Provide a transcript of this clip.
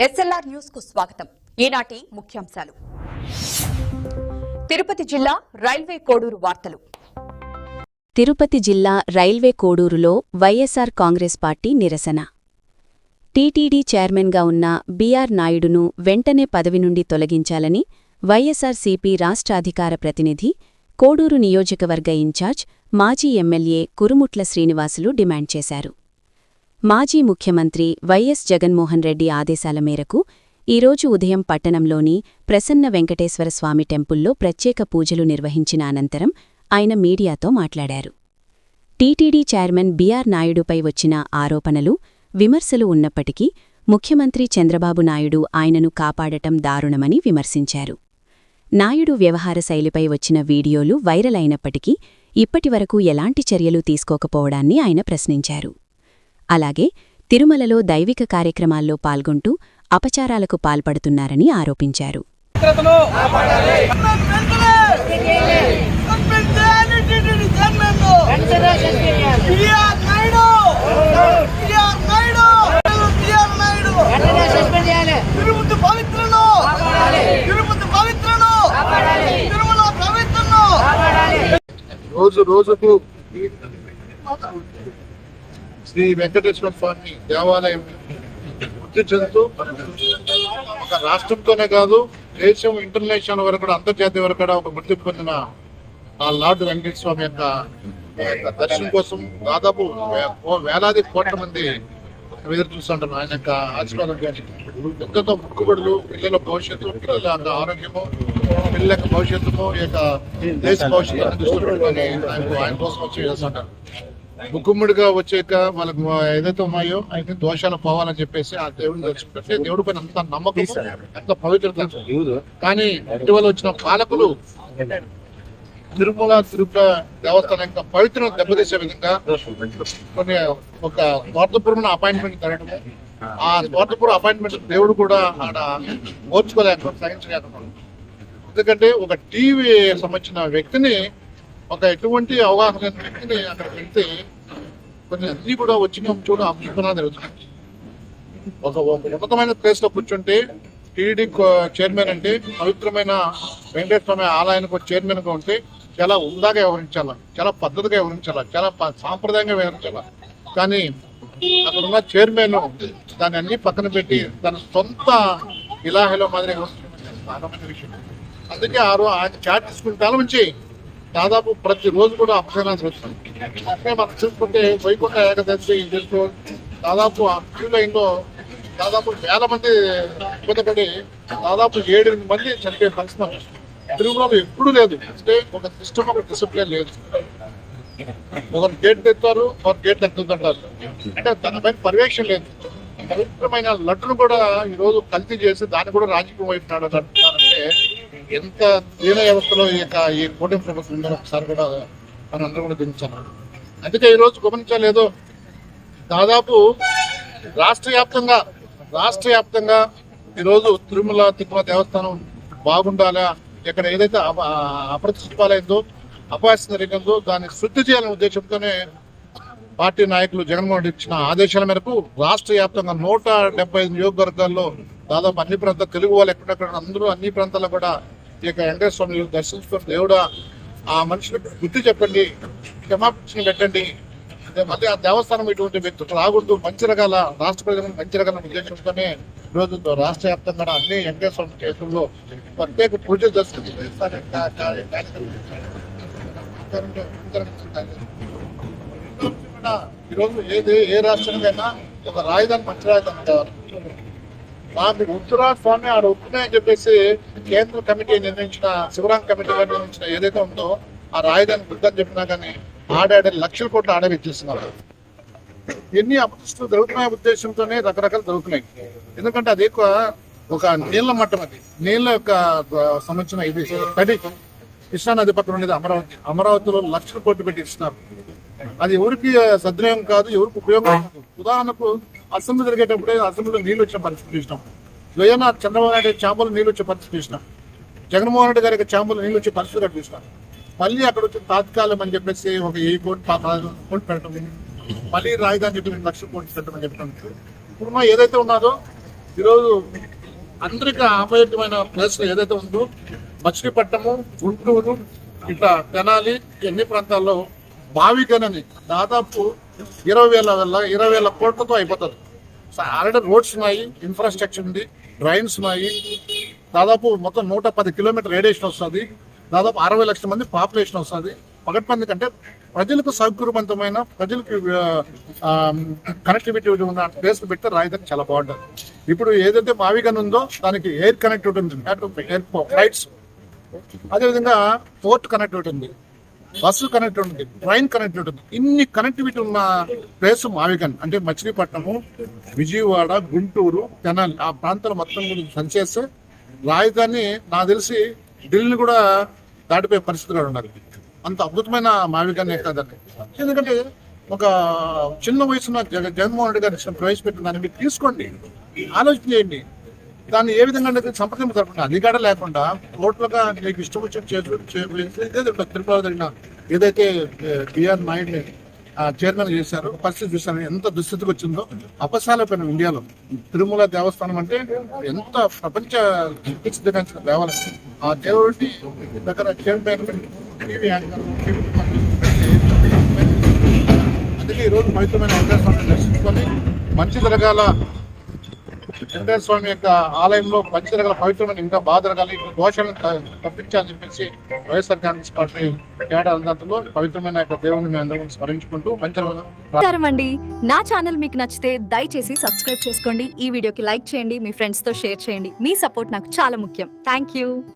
SLR news కు స్వాగతం. ఈనాటి ముఖ్యాంశాలు. తిరుపతి జిల్లా రైల్వే కోడూరు వార్తలు. తిరుపతి జిల్లా రైల్వే కోడూరులో వైఎస్సార్ కాంగ్రెస్ పార్టీ నిరసన. టీటీడీ చైర్మన్గా ఉన్న బీఆర్ నాయుడును వెంటనే పదవి నుండి తొలగించాలని వైఎస్సార్సీపీ రాష్ట్రాధికార ప్రతినిధి, కోడూరు నియోజకవర్గ ఇన్ఛార్జ్, మాజీ ఎమ్మెల్యే కురుముట్ల శ్రీనివాసులు డిమాండ్ చేశారు. మాజీ ముఖ్యమంత్రి వైఎస్ జగన్మోహన్ రెడ్డి ఆదేశాల మేరకు ఈరోజు ఉదయం పట్టణంలోని ప్రసన్న వెంకటేశ్వరస్వామి టెంపుల్లో ప్రత్యేక పూజలు నిర్వహించిన అనంతరం ఆయన మీడియాతో మాట్లాడారు. టీటీడీ చైర్మన్ బీఆర్ నాయుడుపై వచ్చిన ఆరోపణలు, విమర్శలు ఉన్నప్పటికీ ముఖ్యమంత్రి చంద్రబాబు నాయుడు ఆయనను కాపాడటం దారుణమని విమర్శించారు. నాయుడు వ్యవహార శైలిపై వచ్చిన వీడియోలు వైరల్ అయినప్పటికీ ఇప్పటివరకు ఎలాంటి చర్యలు తీసుకోకపోవడాన్ని ఆయన ప్రశ్నించారు. అలాగే తిరుమలలో దైవిక కార్యక్రమాల్లో పాల్గొంటూ అపచారాలకు పాల్పడుతున్నారని ఆరోపించారు. రోజుకు శ్రీ వెంకటేశ్వర స్వామి దేవాలయం వృద్ధి చెందుతూ ఒక రాష్ట్రంతోనే కాదు, దేశం ఇంటర్నేషనల్ వరకు కూడా, అంతర్జాతీయ వరకు కూడా ఒక గుర్తింపు పొందిన ఆ లార్డ్ వెంకటేశ్వర స్వామి యొక్క దర్శనం కోసం దాదాపు వేలాది కోట్ల మంది ఎదురు చూస్తుంటారు. ఆయన యొక్క ఆశీర్వాదం కానీ ఎంతో మొక్కుబడులు, పిల్లల భవిష్యత్తు, పిల్లల యొక్క ఆరోగ్యము, పిల్లల యొక్క భవిష్యత్తుము, ఈ యొక్క దేశ భవిష్యత్తు దృష్టి పెట్టుకొని ఆయన కోసం వచ్చి చేస్తుంటారు. ముక్కుమ్ముడిగా వచ్చాక వాళ్ళకు ఏదైతే ఉన్నాయో అయితే దోషాలు పోవాలని చెప్పేసి ఆ దేవుడిని తెచ్చుకుంటే దేవుడి పైన అంత నమ్మకం, అంత పవిత్రత. కానీ ఇటీవల వచ్చిన పాలకులు తిరుమల దేవస్థానం యొక్క పవిత్రను దెబ్బతీసే విధంగా కొన్ని ఒక స్వార్థపూర్వమైన అపాయింట్మెంట్ జరగడం, ఆ స్వార్థపూర్వ అపాయింట్మెంట్ దేవుడు కూడా ఆడ ఓర్చుకోలేక సహించలేకపోవడం. ఎందుకంటే ఒక టీవీ సంబంధించిన వ్యక్తిని, ఒక ఎటువంటి అవగాహన లేని వ్యక్తిని అక్కడ పెడితే కొన్ని అన్ని కూడా వచ్చిన చూడ అభిప్రాయం జరుగుతుంది. ఒక ఉన్నతమైన ప్లేస్ లో కూర్చుంటే టీడీ చైర్మన్ అంటే పవిత్రమైన వెంకటేశ్వర స్వామి ఆలయానికి చైర్మన్ గా ఉంటే చాలా ఉందాగా వ్యవహరించాలా, చాలా పద్ధతిగా వ్యవహరించాలా, చాలా సాంప్రదాయంగా వ్యవహరించాలా. కానీ అక్కడ ఉన్న చైర్మన్ దాన్ని అన్ని పక్కన పెట్టి తన సొంత ఇలాహలో మాదిరి విషయం. అందుకే ఆయన చాట్ తీసుకుంటాల నుంచి దాదాపు ప్రతి రోజు కూడా అపశనాలు వస్తుంది. అట్లే మనం చూసుకుంటే వైకుంఠ ఏకాదశి దాదాపు ఆ క్యూ లైన్ లో దాదాపు వేల మంది ఇబ్బందిపడి దాదాపు 7-8 మంది చనిపోయే పరిస్థితి తిరుమలలో ఎప్పుడు లేదు. అంటే ఒక సిస్టమ్, ఒక డిసిప్లిన్ లేదు. ఒకరు గేట్ తెస్తారు, ఒకరు గేట్ తెస్తుంటారు. అంటే దానిపైన పర్యవేక్షణ లేదు. పవిత్రమైన లడ్డును కూడా ఈరోజు కల్తీ చేసి దాన్ని కూడా రాజకీయం వైపు నడుపుతున్నారంటే ఎంత దీన వ్యవస్థలో ఈ కూటమి ప్రభుత్వం ఉందో ఒకసారి కూడా మనం అందరూ కూడా దించాలి. అందుకే ఈరోజు గమనించలేదో దాదాపు రాష్ట్ర వ్యాప్తంగా ఈరోజు తిరుమల దేవస్థానం బాగుండాలా, ఇక్కడ ఏదైతే అప్రతిష్ఠితాలైందో, అపవాస్యం జరిగిందో దాన్ని శుద్ధి చేయాలనే ఉద్దేశంతోనే పార్టీ నాయకులు జగన్మోహన్ రెడ్డి ఇచ్చిన ఆదేశాల మేరకు రాష్ట్ర వ్యాప్తంగా 175 నియోజకవర్గాల్లో దాదాపు అన్ని ప్రాంతాలు, తెలుగు వాళ్ళు ఎక్కడెక్కడ అందరూ అన్ని ప్రాంతాల్లో కూడా ఈ యొక్క వెంకటేశ్వర స్వామిని దర్శించుకొని దేవుడా ఆ మనుషులకు బుద్ధి చెప్పండి, క్షమాపణ పెట్టండి, మళ్ళీ ఆ దేవస్థానం ఇటువంటి వ్యక్తులు రాకూడదు, మంచి రకాల రాష్ట్ర ప్రజలకు మంచి రకాల ఉద్దేశంతోనే ఈరోజు రాష్ట్ర వ్యాప్తంగా అన్ని వెంకటేశ్వర స్వామి క్షేత్రంలో ప్రత్యేక పూజలు దర్శనం ఈరోజు ఏ రాష్ట్రానికైనా ఒక రాజధాని, మంచి రాజధాని కావాలి. నాకు ఉత్తరా స్వామి ఆడ ఒప్పున్నాయని చెప్పేసి కేంద్ర కమిటీ నిర్ణయించిన, శివరాం కమిటీ నిర్ణయించిన ఏదైతే ఉందో ఆ రాజధాని వృద్ధని చెప్పినా కానీ ఆడాడే లక్షల కోట్ల ఆడవి ఇచ్చేస్తున్నారు. ఎన్ని అపరిస్థితులు జరుగుతున్నాయి ఉద్దేశంతోనే రకరకాలు జరుగుతున్నాయి. ఎందుకంటే అది ఒక నీళ్ల మట్టం, అది నీళ్ళ యొక్క సంబంధించిన ఇది తడి కృష్ణానది పక్కన ఉండేది అమరావతిలో లక్షల కోట్లు పెట్టి ఇస్తున్నారు. అది ఎవరికి సద్వినియోగం కాదు, ఎవరికి ఉపయోగం కాదు. ఉదాహరణకు అసెంబ్లీ జరిగేటప్పుడే అసెంబ్లీలో నీళ్ళు వచ్చిన పరిస్థితి చూసినాం. స్వయంగా చంద్రబాబు నాయుడు ఛాంబర్లో నీళ్ళు వచ్చే పరిస్థితి చూసినాం. జగన్మోహన్ రెడ్డి గారి ఛాంబర్లో నీళ్ళు వచ్చే పరిస్థితి చూసినాం. మళ్ళీ అక్కడ వచ్చి తాత్కాలం అని చెప్పేసి ఒక 1,000 కోట్లు పెట్టడం, మళ్ళీ రాజధాని చెప్పి 2 లక్షల కోట్లు పెట్టడం అని చెప్పడం. ఇప్పుడున్న ఏదైతే ఉన్నదో ఈరోజు అందరికీ ఆమోదమైన ప్లేస్ ఏదైతే ఉందో మచిలీపట్నము, గుంటూరు, ఇట్లా తెనాలి ఎన్ని ప్రాంతాల్లో బావిగనని దాదాపు 20,000 కోట్లతో అయిపోతుంది. ఆల్రెడీ రోడ్స్ ఉన్నాయి, ఇన్ఫ్రాస్ట్రక్చర్ ఉంది, డ్రైన్స్ ఉన్నాయి. దాదాపు మొత్తం 110 కిలోమీటర్ రేడియేషన్ వస్తుంది. దాదాపు 60 లక్షల మంది పాపులేషన్ వస్తుంది. పగడ్బంది కంటే ప్రజలకు సౌకర్యవంతమైన, ప్రజలకు కనెక్టివిటీ ఉన్న ప్లేస్ పెడితే రాజధాని చాలా బాగుంటుంది. ఇప్పుడు ఏదైతే మావిగన్ ఉందో దానికి ఎయిర్ కనెక్టివిటీ ఉంటుంది, ఎయిర్ ఫ్లైట్స్, అదేవిధంగా పోర్ట్ కనెక్టివిటీ ఉంది, బస్సు కనెక్టివిటీ ఉంది, ట్రైన్ కనెక్టివిటీ ఉంది. ఇన్ని కనెక్టివిటీ ఉన్న ప్లేస్ మావిగన్. అంటే మచిలీపట్నము, విజయవాడ, గుంటూరు, తెనాలి ఆ ప్రాంతాలు మొత్తం కూడా సంచేస్తే రాజధాని నాకు తెలిసి ఢిల్లీని కూడా దాటిపోయే పరిస్థితి కూడా ఉండాలి. అంత అద్భుతమైన మావిగన్ ఎక్కదండి. ఎందుకంటే ఒక చిన్న వయసున్న జగన్మోహన్ రెడ్డి గారు ప్రవేశపెట్టిన దాన్ని మీరు తీసుకోండి, ఆలోచన చేయండి. దాన్ని ఏ విధంగా సంప్రదింపు జరపండి. అధికారం లేకుండా టోటల్గా మీకు ఇష్టం వచ్చిన తిరుపతిలో జరిగిన ఏదైతే బిఆర్ నాయుడిని చైర్మన్ చేశారో పరిస్థితి చూసాను, ఎంత దుస్థితికి వచ్చిందో. అపశాలైపోయిన ఇండియాలో తిరుమల దేవస్థానం అంటే ఎంత ప్రపంచ ప్రసిద్ధిగాంచిన దేవాలయం. ఆ దేవుడి దగ్గర చైర్మన్ టీవీ యాంకర్, అందుకే ఈరోజు పవిత్రమైన వెంకటేశ్వర స్వామిని దర్శించుకొని మంచి జరగాల, వెంకటేశ్వర స్వామి యొక్క ఆలయంలో మంచి జరగాల, పవిత్రమైన ఇంకా బాగా జరగాలి, దోషాలను తప్పించాలని చెప్పేసి వైఎస్ఆర్ కాంగ్రెస్ పార్టీ ఏడాదిలో పవిత్రమైన యొక్క దేవుని మేము అందరం స్మరించుకుంటూ మంచి నమస్కారం అండి. నా ఛానల్ మీకు నచ్చితే దయచేసి సబ్స్క్రైబ్ చేసుకోండి. ఈ వీడియోకి లైక్ చేయండి, మీ ఫ్రెండ్స్ తో షేర్ చేయండి. మీ సపోర్ట్ నాకు చాలా ముఖ్యం. Thank you.